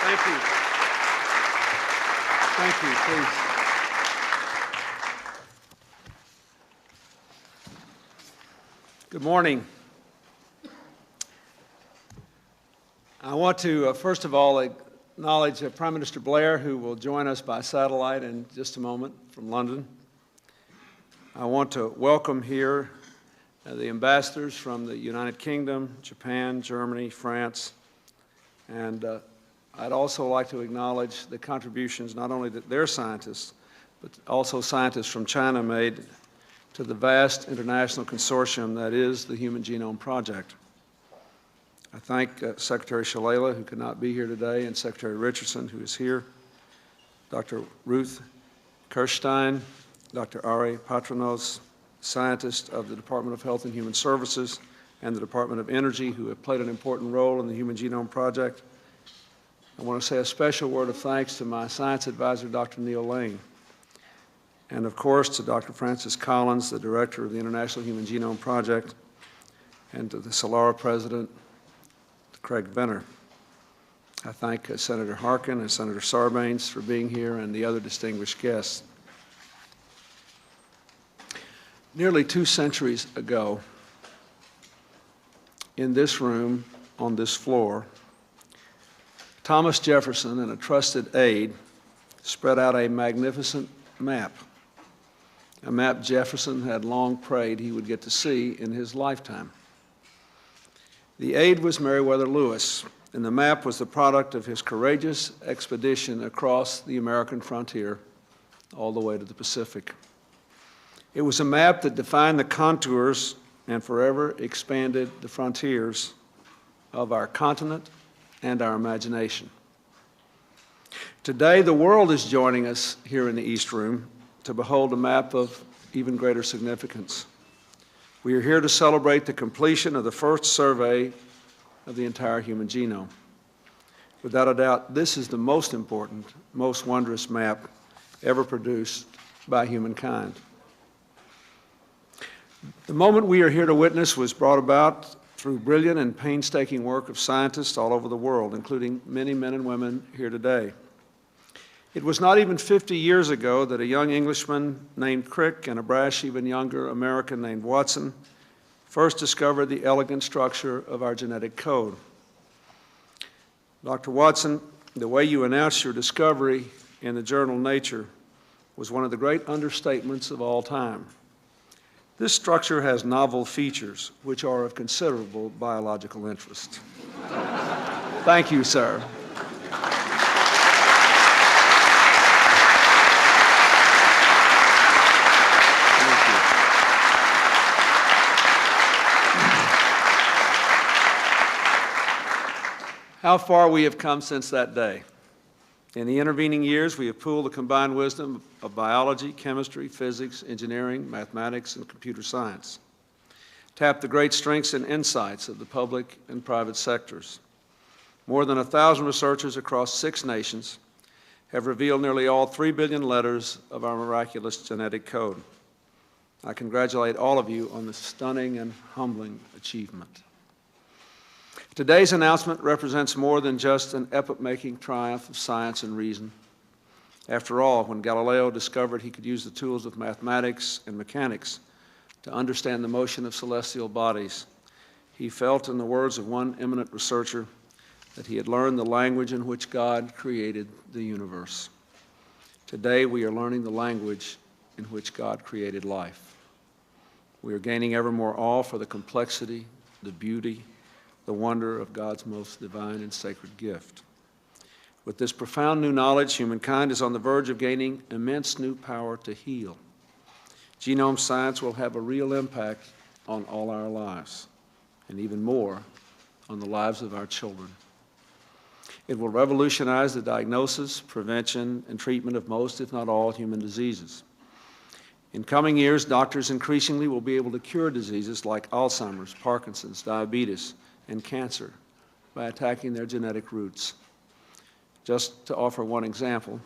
Thank you. Thank you, please. Good morning. I want to, first of all, acknowledge Prime Minister Blair, who will join us by satellite in just a moment from London. I want to welcome here the ambassadors from the United Kingdom, Japan, Germany, France, and I'd also like to acknowledge the contributions not only that their scientists, but also scientists from China made to the vast international consortium that is the Human Genome Project. I thank Secretary Shalala, who could not be here today, and Secretary Richardson, who is here, Dr. Ruth Kirstein, Dr. Ari Patronos, scientists of the Department of Health and Human Services and the Department of Energy, who have played an important role in the Human Genome Project. I want to say a special word of thanks to my science advisor, Dr. Neil Lane, and of course to Dr. Francis Collins, the director of the International Human Genome Project, and to the SOLARA president, Craig Benner. I thank Senator Harkin and Senator Sarbanes for being here and the other distinguished guests. Nearly 2 centuries ago, in this room, on this floor, Thomas Jefferson and a trusted aide spread out a magnificent map, a map Jefferson had long prayed he would get to see in his lifetime. The aide was Meriwether Lewis, and the map was the product of his courageous expedition across the American frontier all the way to the Pacific. It was a map that defined the contours and forever expanded the frontiers of our continent and our imagination. Today, the world is joining us here in the East Room to behold a map of even greater significance. We are here to celebrate the completion of the first survey of the entire human genome. Without a doubt, this is the most important, most wondrous map ever produced by humankind. The moment we are here to witness was brought about through brilliant and painstaking work of scientists all over the world, including many men and women here today. It was not even 50 years ago that a young Englishman named Crick and a brash, even younger American named Watson first discovered the elegant structure of our genetic code. Dr. Watson, the way you announced your discovery in the journal Nature was one of the great understatements of all time. This structure has novel features which are of considerable biological interest. Thank you, sir. How far we have come since that day. In the intervening years, we have pooled the combined wisdom of biology, chemistry, physics, engineering, mathematics, and computer science, tapped the great strengths and insights of the public and private sectors. More than 1,000 researchers across 6 nations have revealed nearly all 3 billion letters of our miraculous genetic code. I congratulate all of you on this stunning and humbling achievement. Today's announcement represents more than just an epoch-making triumph of science and reason. After all, when Galileo discovered he could use the tools of mathematics and mechanics to understand the motion of celestial bodies, he felt, in the words of one eminent researcher, that he had learned the language in which God created the universe. Today, we are learning the language in which God created life. We are gaining ever more awe for the complexity, the beauty, the wonder of God's most divine and sacred gift. With this profound new knowledge, humankind is on the verge of gaining immense new power to heal. Genome science will have a real impact on all our lives, and even more, on the lives of our children. It will revolutionize the diagnosis, prevention, and treatment of most, if not all, human diseases. In coming years, doctors increasingly will be able to cure diseases like Alzheimer's, Parkinson's, diabetes, and cancer by attacking their genetic roots. Just to offer one example,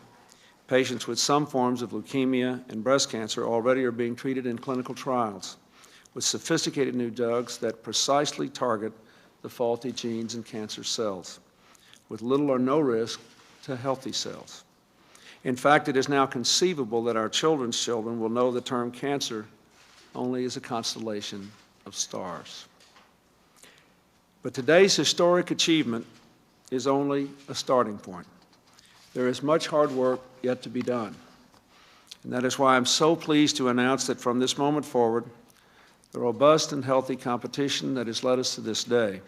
patients with some forms of leukemia and breast cancer already are being treated in clinical trials with sophisticated new drugs that precisely target the faulty genes in cancer cells. with little or no risk to healthy cells. In fact, it is now conceivable that our children's children will know the term cancer only as a constellation of stars. But today's historic achievement is only a starting point. There is much hard work yet to be done. And that is why I'm so pleased to announce that from this moment forward, the robust and healthy competition that has led us to this day,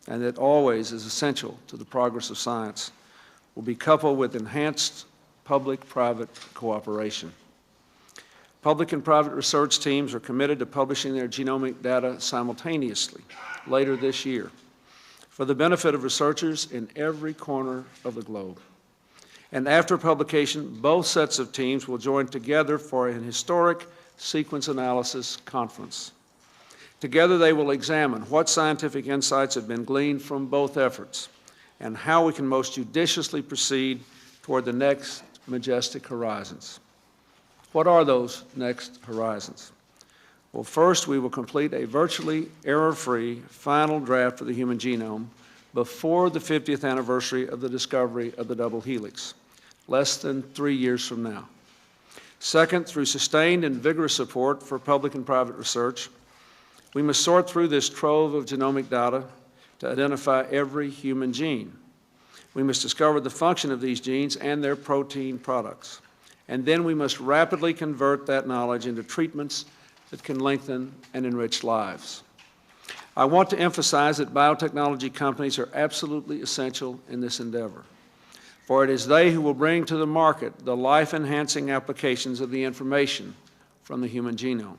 and that always is essential to the progress of science, will be coupled with enhanced public-private cooperation. Public and private research teams are committed to publishing their genomic data simultaneously later this year for the benefit of researchers in every corner of the globe. And after publication, both sets of teams will join together for an historic sequence analysis conference. Together they will examine what scientific insights have been gleaned from both efforts and how we can most judiciously proceed toward the next majestic horizons. What are those next horizons? Well, first we will complete a virtually error-free final draft of the human genome before the 50th anniversary of the discovery of the double helix, less than 3 years from now. Second, through sustained and vigorous support for public and private research, we must sort through this trove of genomic data to identify every human gene. We must discover the function of these genes and their protein products. And then we must rapidly convert that knowledge into treatments that can lengthen and enrich lives. I want to emphasize that biotechnology companies are absolutely essential in this endeavor, for it is they who will bring to the market the life-enhancing applications of the information from the human genome.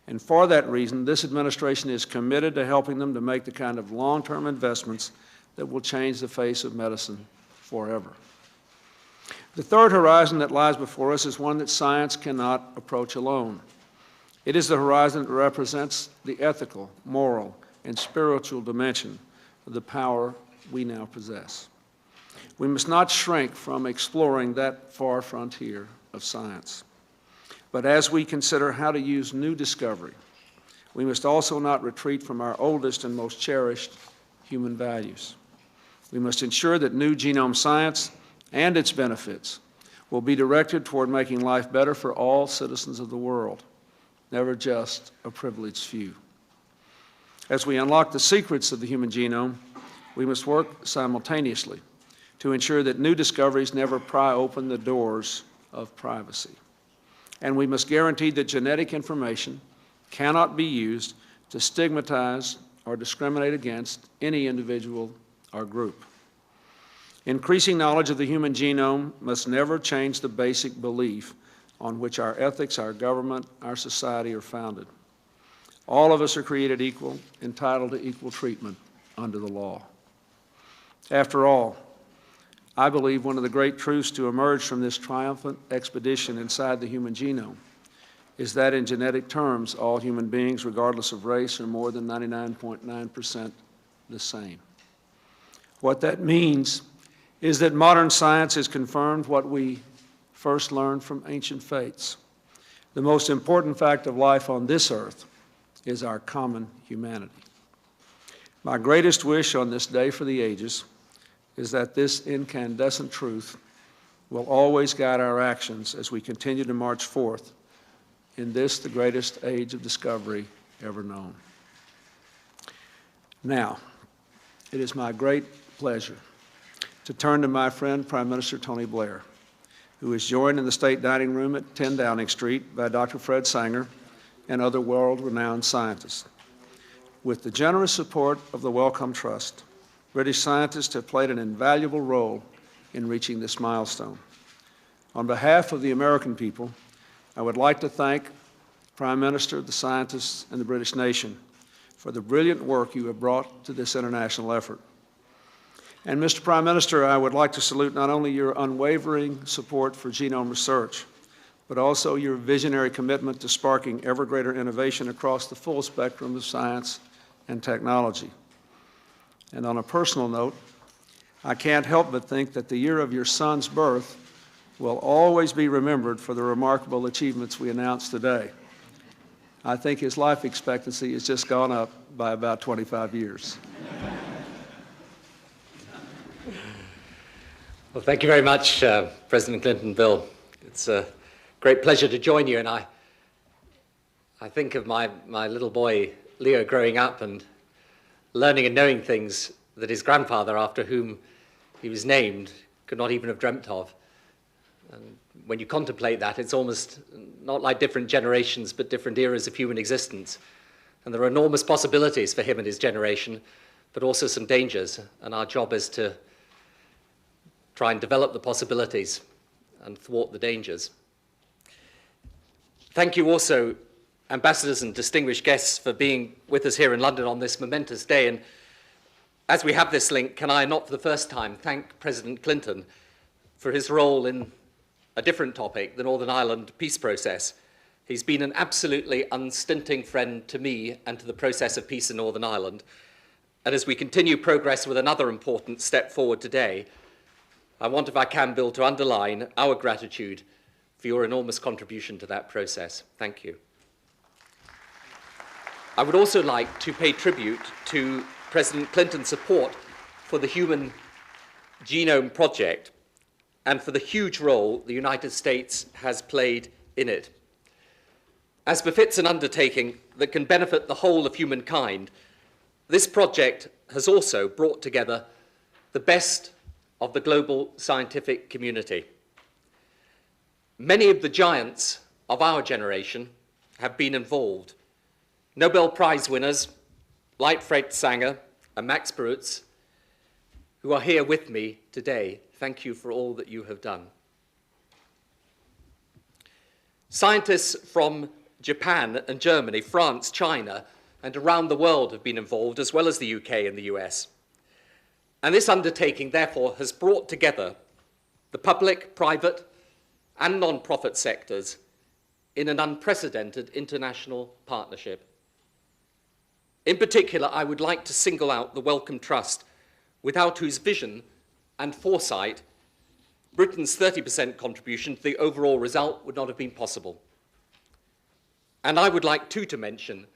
And for that reason, this administration is committed to helping them to make the kind of long-term investments that will change the face of medicine forever. The third horizon that lies before us is one that science cannot approach alone. It is the horizon that represents the ethical, moral, and spiritual dimension of the power we now possess. We must not shrink from exploring that far frontier of science. But as we consider how to use new discovery, we must also not retreat from our oldest and most cherished human values. We must ensure that new genome science and its benefits will be directed toward making life better for all citizens of the world, never just a privileged few. As we unlock the secrets of the human genome, we must work simultaneously to ensure that new discoveries never pry open the doors of privacy. And we must guarantee that genetic information cannot be used to stigmatize or discriminate against any individual or group. Increasing knowledge of the human genome must never change the basic belief on which our ethics, our government, our society are founded. All of us are created equal, entitled to equal treatment under the law. After all, I believe one of the great truths to emerge from this triumphant expedition inside the human genome is that in genetic terms, all human beings, regardless of race, are more than 99.9% the same. What that means is that modern science has confirmed what we first learned from ancient faiths. The most important fact of life on this earth is our common humanity. My greatest wish on this day for the ages is that this incandescent truth will always guide our actions as we continue to march forth in this, the greatest age of discovery ever known. Now, it is my great pleasure to turn to my friend, Prime Minister Tony Blair, who is joined in the State Dining Room at 10 Downing Street by Dr. Fred Sanger and other world-renowned scientists. With the generous support of the Wellcome Trust, British scientists have played an invaluable role in reaching this milestone. On behalf of the American people, I would like to thank the Prime Minister, the scientists, and the British nation for the brilliant work you have brought to this international effort. And Mr. Prime Minister, I would like to salute not only your unwavering support for genome research, but also your visionary commitment to sparking ever greater innovation across the full spectrum of science and technology. And on a personal note, I can't help but think that the year of your son's birth will always be remembered for the remarkable achievements we announced today. I think his life expectancy has just gone up by about 25 years. Well, thank you very much, President Clinton, Bill. It's a great pleasure to join you, and I think of my little boy, Leo, growing up and learning and knowing things that his grandfather, after whom he was named, could not even have dreamt of. And when you contemplate that, it's almost not like different generations, but different eras of human existence. And there are enormous possibilities for him and his generation, but also some dangers, and our job is to try and develop the possibilities and thwart the dangers. Thank you also, ambassadors and distinguished guests, for being with us here in London on this momentous day. And as we have this link, can I, not for the first time, thank President Clinton for his role in a different topic, the Northern Ireland peace process. He's been an absolutely unstinting friend to me and to the process of peace in Northern Ireland. And as we continue progress with another important step forward today, I want, if I can, Bill, to underline our gratitude for your enormous contribution to that process. Thank you. I would also like to pay tribute to President Clinton's support for the Human Genome Project and for the huge role the United States has played in it. As befits an undertaking that can benefit the whole of humankind, this project has also brought together the best of the global scientific community. Many of the giants of our generation have been involved. Nobel Prize winners, Leitfried Sanger and Max Perutz, who are here with me today. Thank you for all that you have done. Scientists from Japan and Germany, France, China, and around the world have been involved, as well as the UK and the US. And this undertaking, therefore, has brought together the public, private, and non-profit sectors in an unprecedented international partnership. In particular, I would like to single out the Wellcome Trust, without whose vision and foresight, Britain's 30% contribution to the overall result would not have been possible. And I would like, too, to mention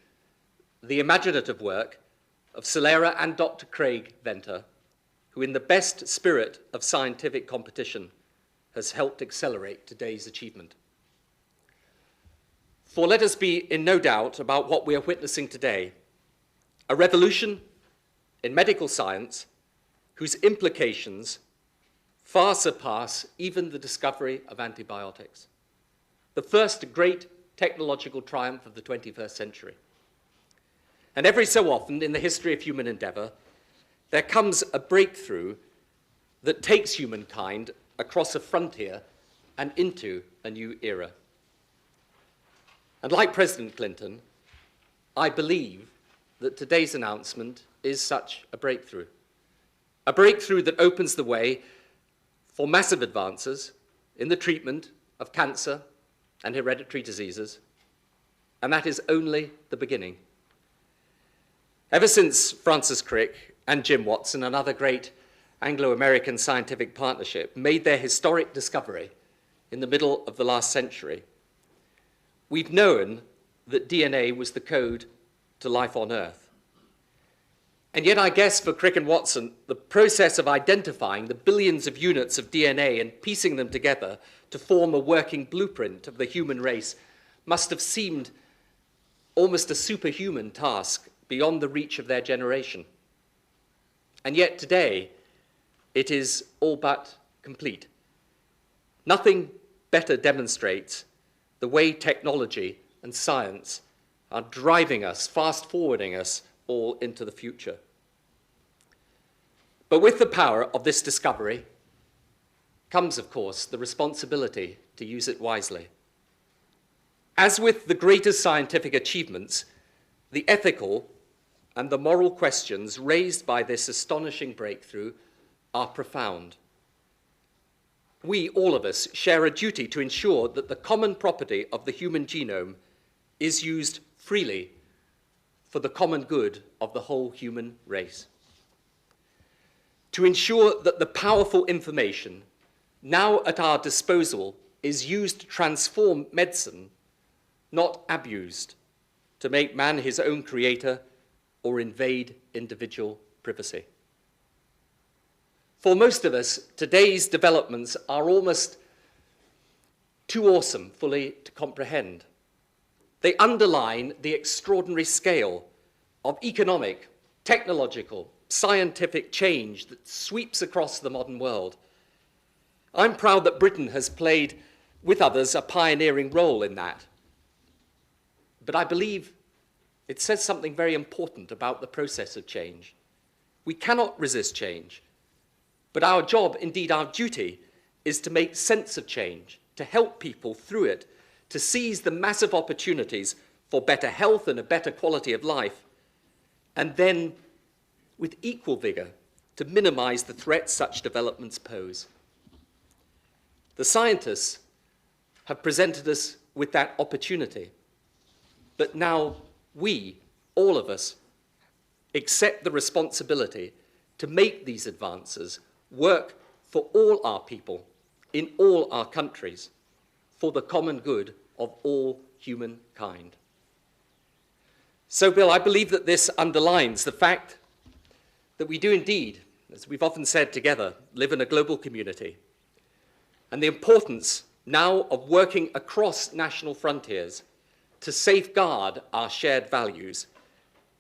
the imaginative work of Solera and Dr. Craig Venter, who, in the best spirit of scientific competition, has helped accelerate today's achievement. For let us be in no doubt about what we are witnessing today, a revolution in medical science whose implications far surpass even the discovery of antibiotics. The first great technological triumph of the 21st century. And every so often in the history of human endeavor, there comes a breakthrough that takes humankind across a frontier and into a new era. And like President Clinton, I believe that today's announcement is such a breakthrough that opens the way for massive advances in the treatment of cancer and hereditary diseases, and that is only the beginning. Ever since Francis Crick and Jim Watson, another great Anglo-American scientific partnership, made their historic discovery in the middle of the last century, we've known that DNA was the code to life on Earth. And yet, I guess for Crick and Watson, the process of identifying the billions of units of DNA and piecing them together to form a working blueprint of the human race must have seemed almost a superhuman task beyond the reach of their generation. And yet today, it is all but complete. Nothing better demonstrates the way technology and science are driving us, fast-forwarding us all into the future. But with the power of this discovery comes, of course, the responsibility to use it wisely. As with the greatest scientific achievements, the ethical and the moral questions raised by this astonishing breakthrough are profound. We, all of us, share a duty to ensure that the common property of the human genome is used freely for the common good of the whole human race. To ensure that the powerful information now at our disposal is used to transform medicine, not abused to make man his own creator or invade individual privacy. For most of us, today's developments are almost too awesome fully to comprehend. They underline the extraordinary scale of economic, technological, scientific change that sweeps across the modern world. I'm proud that Britain has played, with others, a pioneering role in that. But I believe it says something very important about the process of change. We cannot resist change, but our job, indeed our duty, is to make sense of change, to help people through it, to seize the massive opportunities for better health and a better quality of life, and then, with equal vigor, to minimize the threats such developments pose. The scientists have presented us with that opportunity, but now we, all of us, accept the responsibility to make these advances work for all our people in all our countries for the common good of all humankind. So, Bill, I believe that this underlines the fact that we do indeed, as we've often said together, live in a global community, and the importance now of working across national frontiers to safeguard our shared values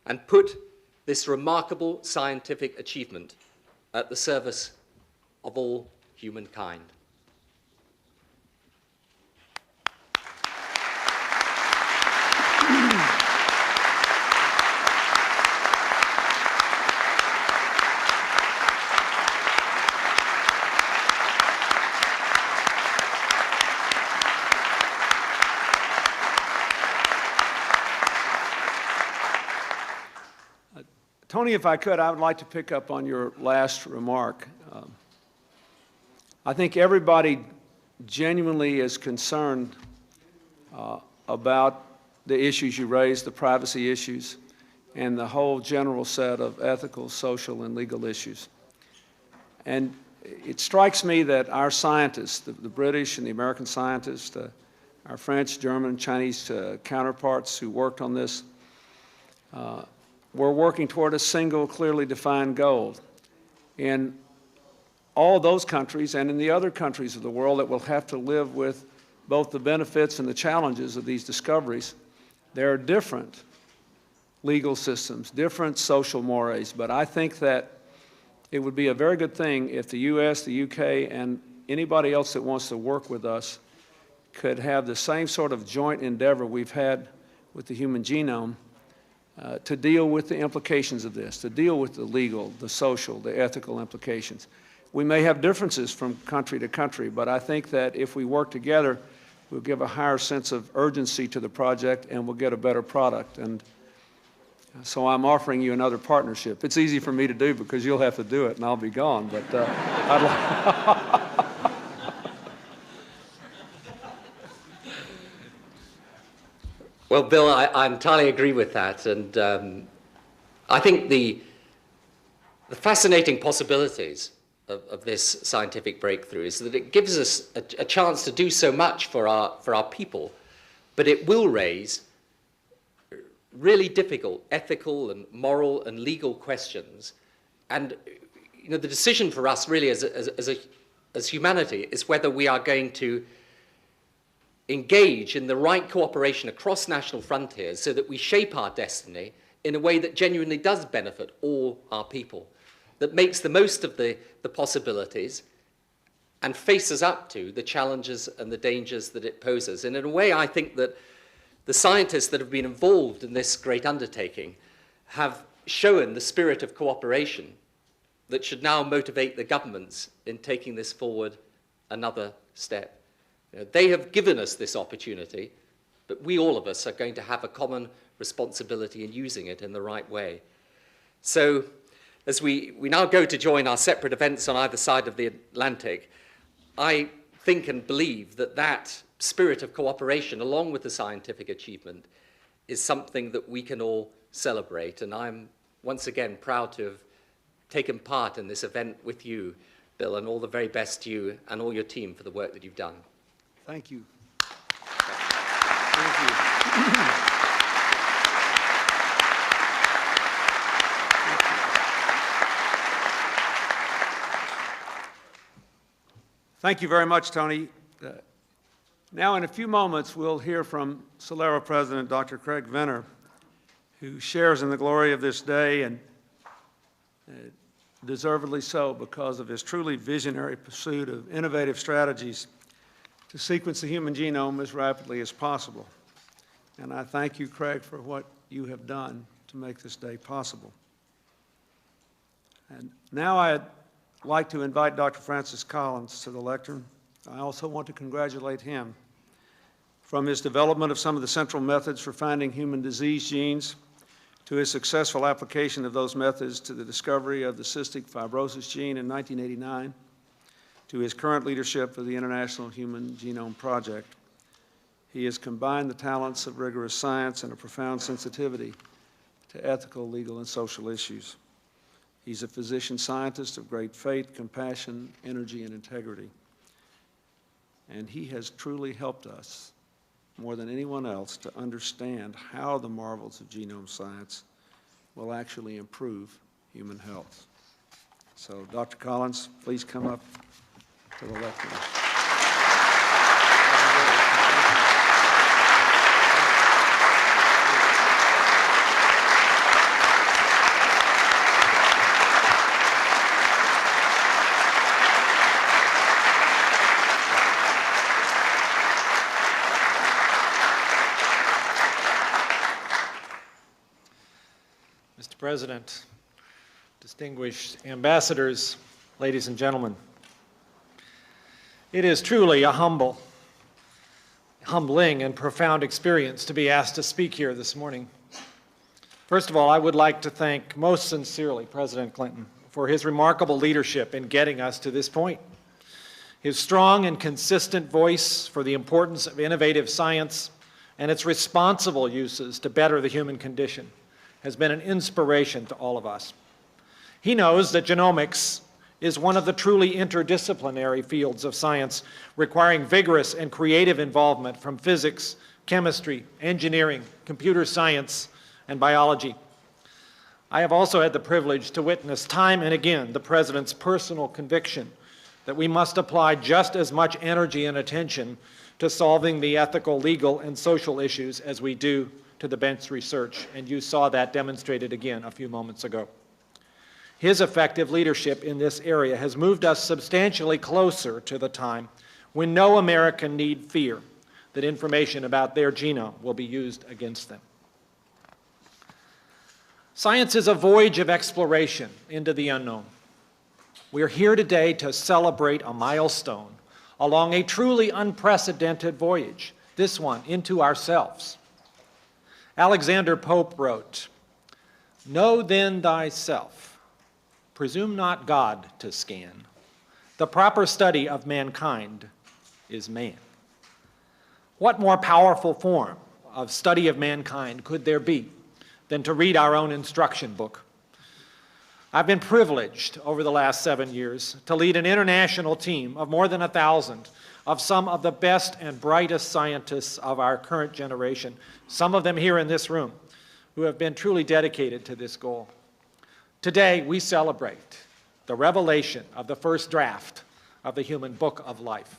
and put this remarkable scientific achievement at the service of all humankind. Tony, if I could, I would like to pick up on your last remark. I think everybody genuinely is concerned about the issues you raised, the privacy issues, and the whole general set of ethical, social, and legal issues. And it strikes me that our scientists, the British and the American scientists, our French, German, Chinese counterparts who worked on this, we're working toward a single, clearly defined goal. In all those countries and in the other countries of the world that will have to live with both the benefits and the challenges of these discoveries, there are different legal systems, different social mores, but I think that it would be a very good thing if the US, the UK, and anybody else that wants to work with us could have the same sort of joint endeavor we've had with the human genome to deal with the implications of this, to deal with the legal, the social, the ethical implications. We may have differences from country to country, but I think that if we work together, we'll give a higher sense of urgency to the project and we'll get a better product. And so I'm offering you another partnership. It's easy for me to do because you'll have to do it and I'll be gone, but I'd like Well, Bill, I entirely agree with that, and I think the fascinating possibilities of this scientific breakthrough is that it gives us a chance to do so much for our people, but it will raise really difficult ethical and moral and legal questions, and you know the decision for us really as humanity is whether we are going to engage in the right cooperation across national frontiers so that we shape our destiny in a way that genuinely does benefit all our people, that makes the most of the possibilities and faces up to the challenges and the dangers that it poses. And in a way, I think that the scientists that have been involved in this great undertaking have shown the spirit of cooperation that should now motivate the governments in taking this forward another step. They have given us this opportunity, but we, all of us, are going to have a common responsibility in using it in the right way. So, as we now go to join our separate events on either side of the Atlantic, I think and believe that that spirit of cooperation, along with the scientific achievement, is something that we can all celebrate. And I'm once again proud to have taken part in this event with you, Bill, and all the very best to you and all your team for the work that you've done. Thank you. Thank you. Thank you very much, Tony. Now, in a few moments, we'll hear from Celera President Dr. Craig Venner, who shares in the glory of this day, and deservedly so because of his truly visionary pursuit of innovative strategies to sequence the human genome as rapidly as possible. And I thank you, Craig, for what you have done to make this day possible. And now I'd like to invite Dr. Francis Collins to the lectern. I also want to congratulate him from his development of some of the central methods for finding human disease genes to his successful application of those methods to the discovery of the cystic fibrosis gene in 1989, to his current leadership of the International Human Genome Project. He has combined the talents of rigorous science and a profound sensitivity to ethical, legal, and social issues. He's a physician-scientist of great faith, compassion, energy, and integrity. And he has truly helped us, more than anyone else, to understand how the marvels of genome science will actually improve human health. So, Dr. Collins, please come up to the lectern. Mr. President, distinguished ambassadors, ladies and gentlemen, it is truly a humbling and profound experience to be asked to speak here this morning. First of all, I would like to thank most sincerely President Clinton for his remarkable leadership in getting us to this point. His strong and consistent voice for the importance of innovative science and its responsible uses to better the human condition has been an inspiration to all of us. He knows that genomics is one of the truly interdisciplinary fields of science, requiring vigorous and creative involvement from physics, chemistry, engineering, computer science, and biology. I have also had the privilege to witness time and again the President's personal conviction that we must apply just as much energy and attention to solving the ethical, legal, and social issues as we do to the bench research, and you saw that demonstrated again a few moments ago. His effective leadership in this area has moved us substantially closer to the time when no American need fear that information about their genome will be used against them. Science is a voyage of exploration into the unknown. We are here today to celebrate a milestone along a truly unprecedented voyage, this one into ourselves. Alexander Pope wrote, "Know then thyself, presume not God to scan. The proper study of mankind is man." What more powerful form of study of mankind could there be than to read our own instruction book? I've been privileged over the last 7 years to lead an international team of more than 1,000 of some of the best and brightest scientists of our current generation, some of them here in this room, who have been truly dedicated to this goal. Today, we celebrate the revelation of the first draft of the Human Book of Life.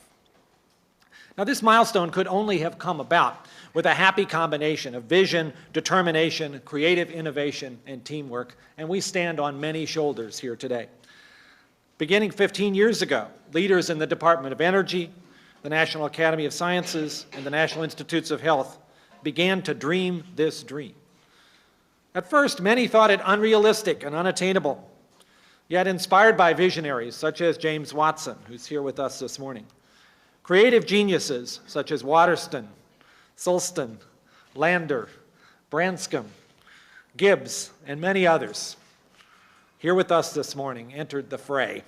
Now, this milestone could only have come about with a happy combination of vision, determination, creative innovation, and teamwork, and we stand on many shoulders here today. Beginning 15 years ago, leaders in the Department of Energy, the National Academy of Sciences, and the National Institutes of Health began to dream this dream. At first, many thought it unrealistic and unattainable, yet inspired by visionaries such as James Watson, who's here with us this morning, creative geniuses such as Waterston, Sulston, Lander, Branscombe, Gibbs, and many others, here with us this morning, entered the fray.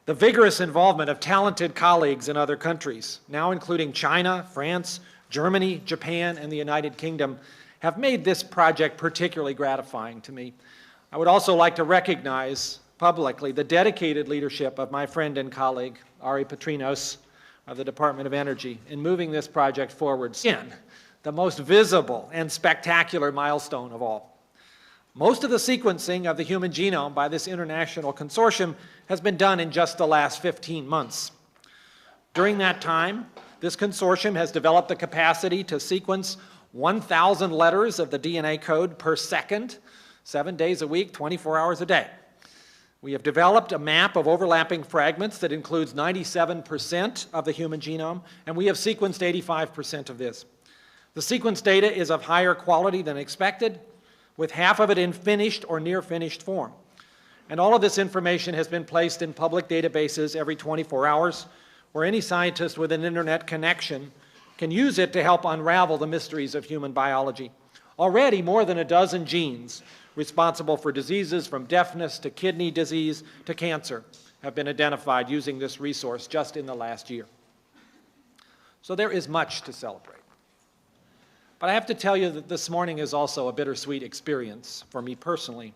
The vigorous involvement of talented colleagues in other countries, now including China, France, Germany, Japan, and the United Kingdom, have made this project particularly gratifying to me. I would also like to recognize publicly the dedicated leadership of my friend and colleague, Ari Petrinos, of the Department of Energy, in moving this project forward. Again, the most visible and spectacular milestone of all. Most of the sequencing of the human genome by this international consortium has been done in just the last 15 months. During that time, this consortium has developed the capacity to sequence 1,000 letters of the DNA code per second, 7 days a week, 24 hours a day. We have developed a map of overlapping fragments that includes 97% of the human genome, and we have sequenced 85% of this. The sequence data is of higher quality than expected, with half of it in finished or near finished form. And all of this information has been placed in public databases every 24 hours, where any scientist with an internet connection can use it to help unravel the mysteries of human biology. Already, more than a dozen genes responsible for diseases from deafness to kidney disease to cancer have been identified using this resource just in the last year. So there is much to celebrate. But I have to tell you that this morning is also a bittersweet experience for me personally.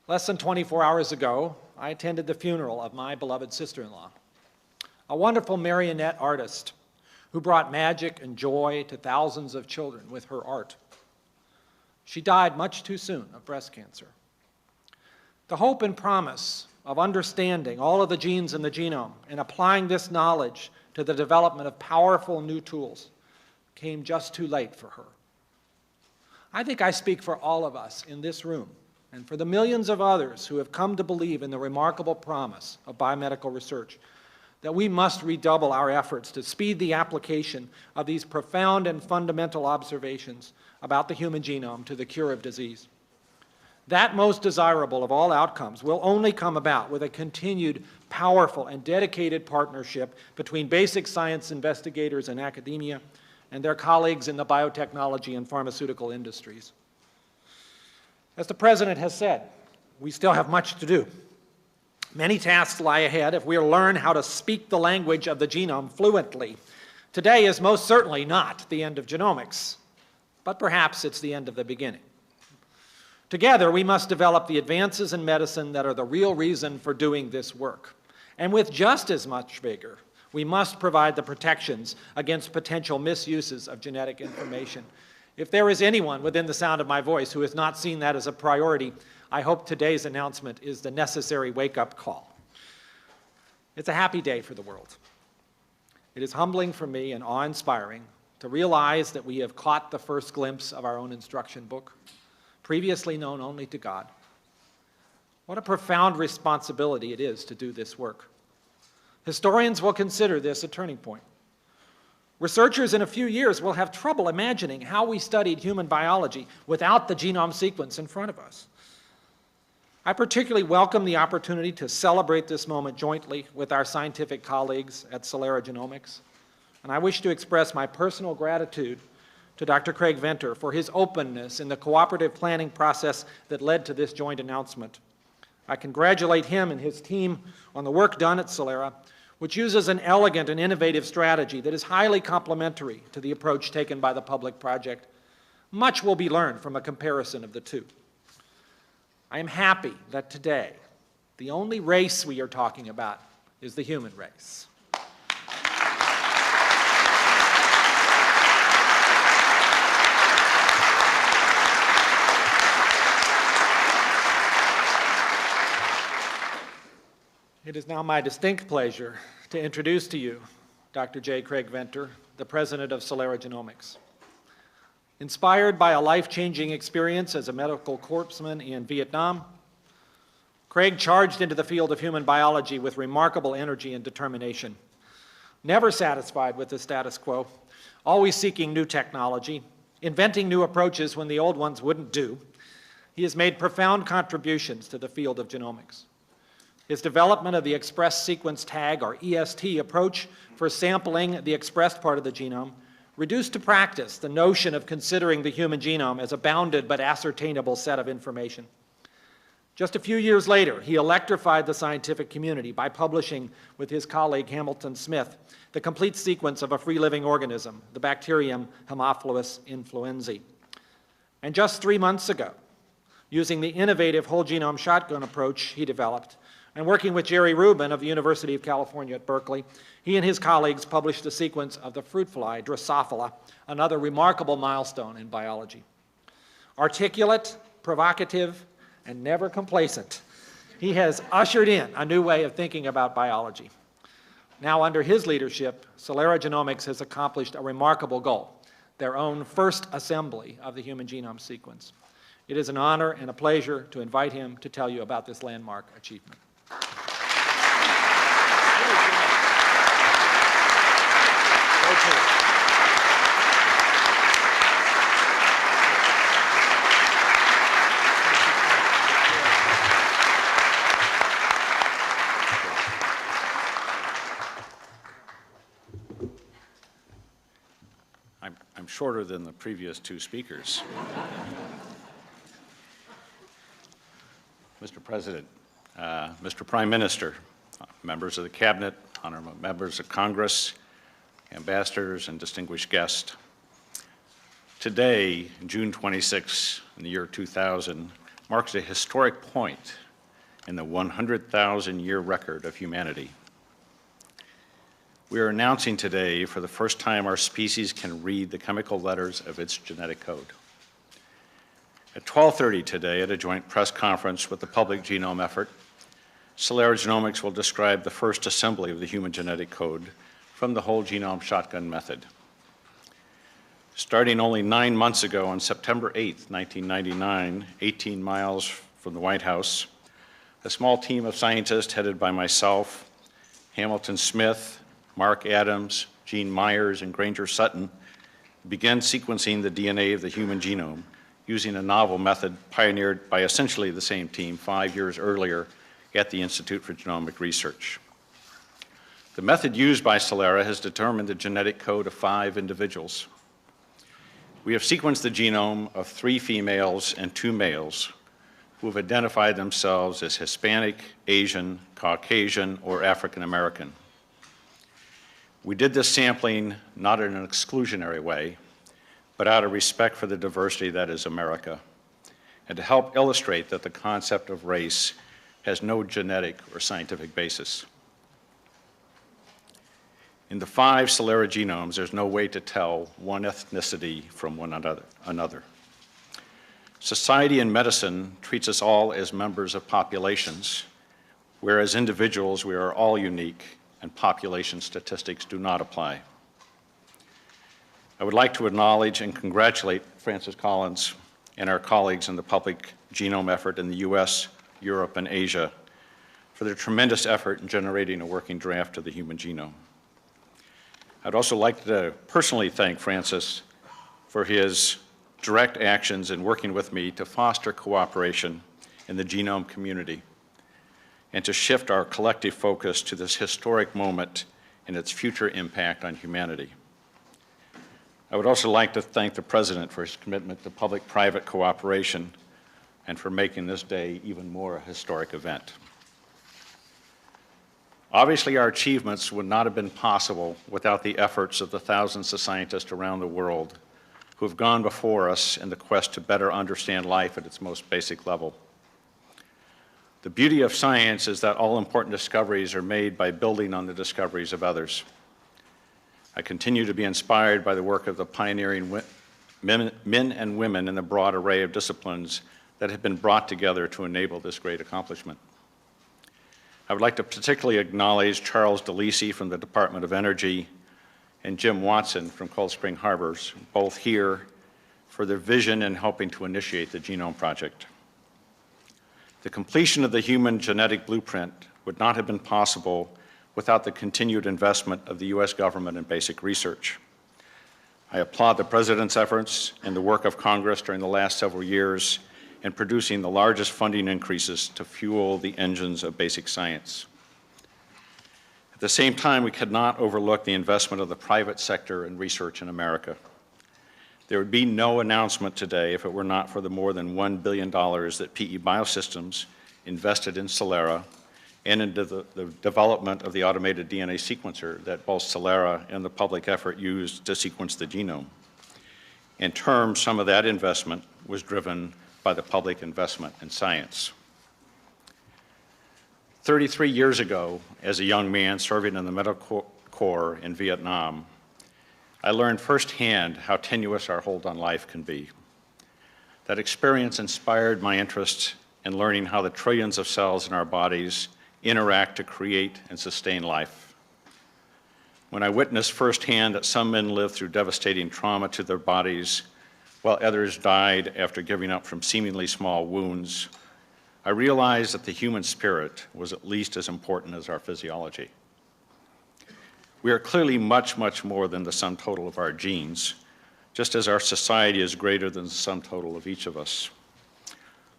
Less than 24 hours ago, I attended the funeral of my beloved sister-in-law, a wonderful marionette artist who brought magic and joy to thousands of children with her art. She died much too soon of breast cancer. The hope and promise of understanding all of the genes in the genome and applying this knowledge to the development of powerful new tools came just too late for her. I think I speak for all of us in this room and for the millions of others who have come to believe in the remarkable promise of biomedical research that we must redouble our efforts to speed the application of these profound and fundamental observations about the human genome to the cure of disease. That most desirable of all outcomes will only come about with a continued, powerful, and dedicated partnership between basic science investigators in academia and their colleagues in the biotechnology and pharmaceutical industries. As the President has said, we still have much to do. Many tasks lie ahead if we learn how to speak the language of the genome fluently. Today is most certainly not the end of genomics, but perhaps it's the end of the beginning. Together, we must develop the advances in medicine that are the real reason for doing this work. And with just as much vigor, we must provide the protections against potential misuses of genetic information. If there is anyone within the sound of my voice who has not seen that as a priority, I hope today's announcement is the necessary wake-up call. It's a happy day for the world. It is humbling for me and awe-inspiring to realize that we have caught the first glimpse of our own instruction book, previously known only to God. What a profound responsibility it is to do this work. Historians will consider this a turning point. Researchers in a few years will have trouble imagining how we studied human biology without the genome sequence in front of us. I particularly welcome the opportunity to celebrate this moment jointly with our scientific colleagues at Celera Genomics, and I wish to express my personal gratitude to Dr. Craig Venter for his openness in the cooperative planning process that led to this joint announcement. I congratulate him and his team on the work done at Celera, which uses an elegant and innovative strategy that is highly complementary to the approach taken by the public project. Much will be learned from a comparison of the two. I am happy that today, the only race we are talking about is the human race. It is now my distinct pleasure to introduce to you Dr. J. Craig Venter, the president of Celera Genomics. Inspired by a life-changing experience as a medical corpsman in Vietnam, Craig charged into the field of human biology with remarkable energy and determination. Never satisfied with the status quo, always seeking new technology, inventing new approaches when the old ones wouldn't do, he has made profound contributions to the field of genomics. His development of the express sequence tag, or EST, approach for sampling the expressed part of the genome reduced to practice the notion of considering the human genome as a bounded but ascertainable set of information. Just a few years later, he electrified the scientific community by publishing with his colleague Hamilton Smith the complete sequence of a free-living organism, the bacterium Haemophilus influenzae. And just 3 months ago, using the innovative whole genome shotgun approach he developed, and working with Jerry Rubin of the University of California at Berkeley, he and his colleagues published a sequence of the fruit fly, Drosophila, another remarkable milestone in biology. Articulate, provocative, and never complacent, he has ushered in a new way of thinking about biology. Now, under his leadership, Celera Genomics has accomplished a remarkable goal, their own first assembly of the human genome sequence. It is an honor and a pleasure to invite him to tell you about this landmark achievement. I'm shorter than the previous two speakers. Mr. President, Mr. Prime Minister, members of the Cabinet, honorable members of Congress, ambassadors, and distinguished guests. Today, June 26, in the year 2000, marks a historic point in the 100,000-year record of humanity. We are announcing today, for the first time, our species can read the chemical letters of its genetic code. At 12:30 today, at a joint press conference with the Public Genome Effort, Celera Genomics will describe the first assembly of the human genetic code from the whole genome shotgun method. Starting only 9 months ago, on September 8, 1999, 18 miles from the White House, a small team of scientists headed by myself, Hamilton Smith, Mark Adams, Gene Myers, and Granger Sutton began sequencing the DNA of the human genome using a novel method pioneered by essentially the same team 5 years earlier at the Institute for Genomic Research. The method used by Celera has determined the genetic code of 5 individuals. We have sequenced the genome of 3 females and 2 males who have identified themselves as Hispanic, Asian, Caucasian, or African American. We did this sampling not in an exclusionary way, but out of respect for the diversity that is America, and to help illustrate that the concept of race has no genetic or scientific basis. In the 5 Celera genomes, there's no way to tell one ethnicity from one another. Society and medicine treats us all as members of populations, whereas individuals, we are all unique, and population statistics do not apply. I would like to acknowledge and congratulate Francis Collins and our colleagues in the Public Genome Effort in the US, Europe, and Asia for their tremendous effort in generating a working draft of the human genome. I'd also like to personally thank Francis for his direct actions in working with me to foster cooperation in the genome community and to shift our collective focus to this historic moment and its future impact on humanity. I would also like to thank the President for his commitment to public-private cooperation and for making this day even more a historic event. Obviously, our achievements would not have been possible without the efforts of the thousands of scientists around the world who have gone before us in the quest to better understand life at its most basic level. The beauty of science is that all important discoveries are made by building on the discoveries of others. I continue to be inspired by the work of the pioneering men and women in the broad array of disciplines that have been brought together to enable this great accomplishment. I would like to particularly acknowledge Charles DeLisi from the Department of Energy and Jim Watson from Cold Spring Harbors, both here, for their vision in helping to initiate the Genome Project. The completion of the human genetic blueprint would not have been possible without the continued investment of the U.S. government in basic research. I applaud the President's efforts and the work of Congress during the last several years in producing the largest funding increases to fuel the engines of basic science. At the same time, we could not overlook the investment of the private sector in research in America. There would be no announcement today if it were not for the more than $1 billion that PE Biosystems invested in Celera and into the development of the automated DNA sequencer that both Celera and the public effort used to sequence the genome. In turn, some of that investment was driven by the public investment in science. 33 years ago, as a young man serving in the Medical Corps in Vietnam, I learned firsthand how tenuous our hold on life can be. That experience inspired my interest in learning how the trillions of cells in our bodies interact to create and sustain life. When I witnessed firsthand that some men lived through devastating trauma to their bodies, while others died after giving up from seemingly small wounds, I realized that the human spirit was at least as important as our physiology. We are clearly much, much more than the sum total of our genes, just as our society is greater than the sum total of each of us.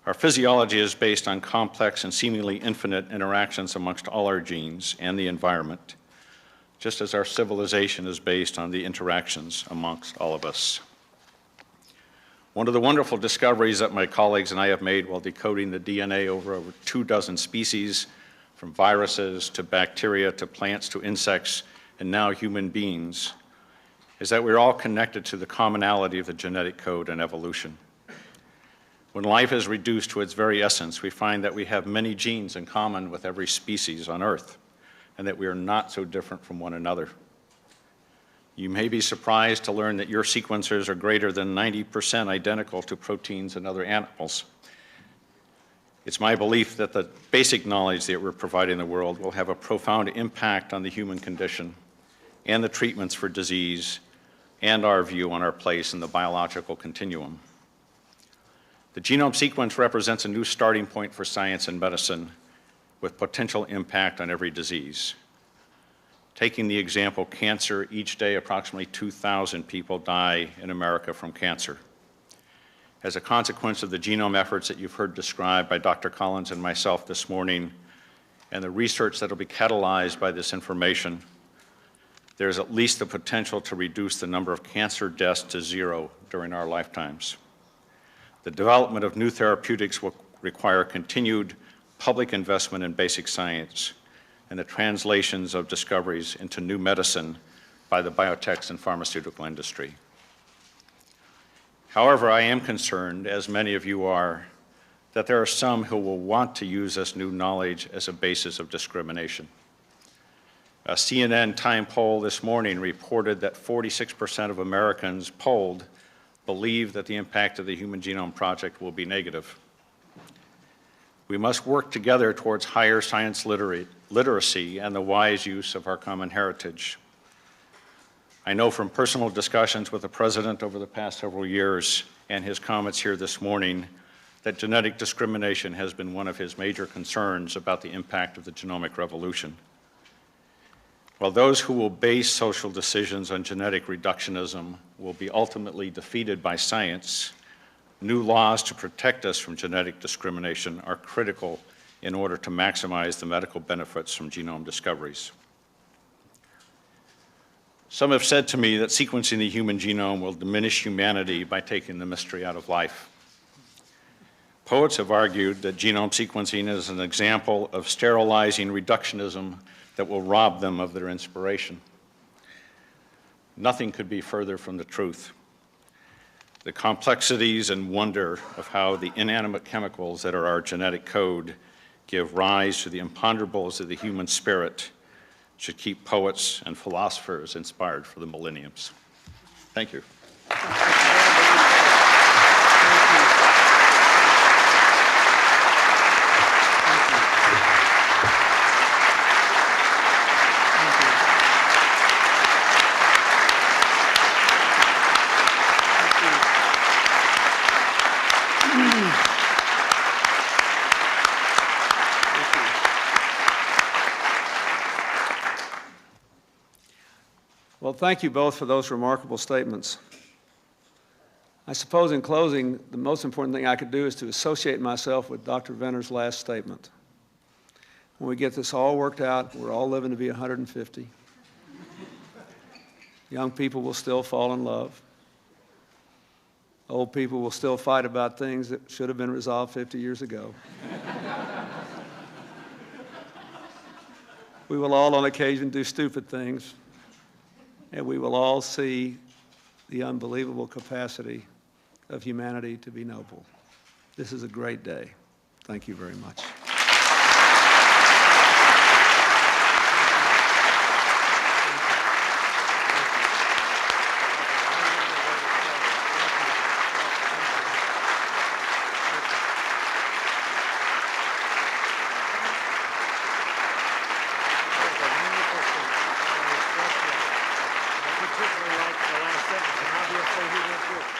Our physiology is based on complex and seemingly infinite interactions amongst all our genes and the environment, just as our civilization is based on the interactions amongst all of us. One of the wonderful discoveries that my colleagues and I have made while decoding the DNA over 24 species, from viruses to bacteria to plants to insects and now human beings, is that we're all connected to the commonality of the genetic code and evolution. When life is reduced to its very essence, we find that we have many genes in common with every species on Earth, and that we are not so different from one another. You may be surprised to learn that your sequencers are greater than 90% identical to proteins in other animals. It's my belief that the basic knowledge that we're providing the world will have a profound impact on the human condition and the treatments for disease and our view on our place in the biological continuum. The genome sequence represents a new starting point for science and medicine with potential impact on every disease. Taking the example cancer, each day approximately 2,000 people die in America from cancer. As a consequence of the genome efforts that you've heard described by Dr. Collins and myself this morning, and the research that will be catalyzed by this information, there's at least the potential to reduce the number of cancer deaths to zero during our lifetimes. The development of new therapeutics will require continued public investment in basic science and the translations of discoveries into new medicine by the biotech and pharmaceutical industry. However, I am concerned, as many of you are, that there are some who will want to use this new knowledge as a basis of discrimination. A CNN Time poll this morning reported that 46% of Americans polled believe that the impact of the Human Genome Project will be negative. We must work together towards higher science literacy and the wise use of our common heritage. I know from personal discussions with the President over the past several years and his comments here this morning that genetic discrimination has been one of his major concerns about the impact of the genomic revolution. While those who will base social decisions on genetic reductionism will be ultimately defeated by science, new laws to protect us from genetic discrimination are critical in order to maximize the medical benefits from genome discoveries. Some have said to me that sequencing the human genome will diminish humanity by taking the mystery out of life. Poets have argued that genome sequencing is an example of sterilizing reductionism that will rob them of their inspiration. Nothing could be further from the truth. The complexities and wonder of how the inanimate chemicals that are our genetic code give rise to the imponderables of the human spirit should keep poets and philosophers inspired for the millenniums. Thank you. Well, thank you both for those remarkable statements. I suppose in closing, the most important thing I could do is to associate myself with Dr. Venner's last statement. When we get this all worked out, we're all living to be 150. Young people will still fall in love. Old people will still fight about things that should have been resolved 50 years ago. We will all on occasion do stupid things, and we will all see the unbelievable capacity of humanity to be noble. This is a great day. Thank you very much. We'll say who went through.